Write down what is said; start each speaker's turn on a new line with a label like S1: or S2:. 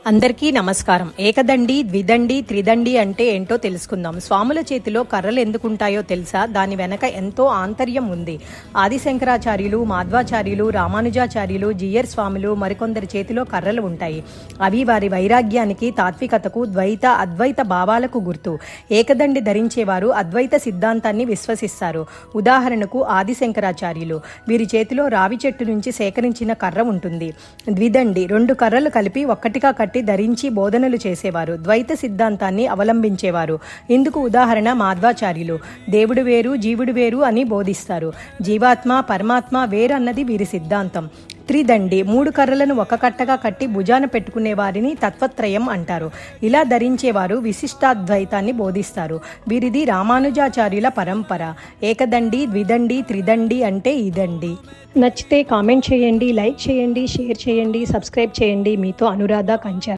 S1: అందరికీ నమస్కారం. ఏకదండి, ద్విదండి, త్రిదండి అంటే ఏంటో తెలుసుకుందాం. స్వాముల చేతిలో కర్రలు ఎందుకుంటాయో తెలుసా? దాని వెనక ఎంతో ఆంతర్యం ఉంది. ఆదిశంకరాచార్యులు, మాధ్వాచార్యులు, రామానుజాచార్యులు, జియర్ స్వాములు మరికొందరి చేతిలో కర్రలు ఉంటాయి. అవి వారి వైరాగ్యానికి, తాత్వికతకు, ద్వైత అద్వైత భావాలకు గుర్తు. ఏకదండి ధరించేవారు అద్వైత సిద్ధాంతాన్ని విశ్వసిస్తారు. ఉదాహరణకు ఆదిశంకరాచార్యులు, వీరి చేతిలో రావి చెట్టు నుంచి సేకరించిన కర్ర ఉంటుంది. ద్విదండి, రెండు కర్రలు కలిపి ఒక్కటిగా కట్టి ధరించి బోధనలు చేసేవారు. ద్వైత సిద్ధాంతాన్ని అవలంబించేవారు. ఇందుకు ఉదాహరణ మాధ్వాచార్యులు. దేవుడు వేరు, జీవుడు వేరు అని బోధిస్తారు. జీవాత్మ, పరమాత్మ వేరు అన్నది వీరి సిద్ధాంతం. త్రిదండి, మూడు కర్రలను ఒక కట్టగా కట్టి భుజాన పెట్టుకునే వారిని తత్వత్రయం అంటారు. ఇలా ధరించేవారు విశిష్టాద్వైతాన్ని బోధిస్తారు. వీరిది రామానుజాచార్యుల పరంపర. ఏకదండి, ద్విదండి, త్రిదండి అంటే ఇదండి. నచ్చితే కామెంట్ చేయండి, లైక్ చేయండి, షేర్ చేయండి, సబ్స్క్రైబ్ చేయండి. మీతో అనురాధ కంచర్.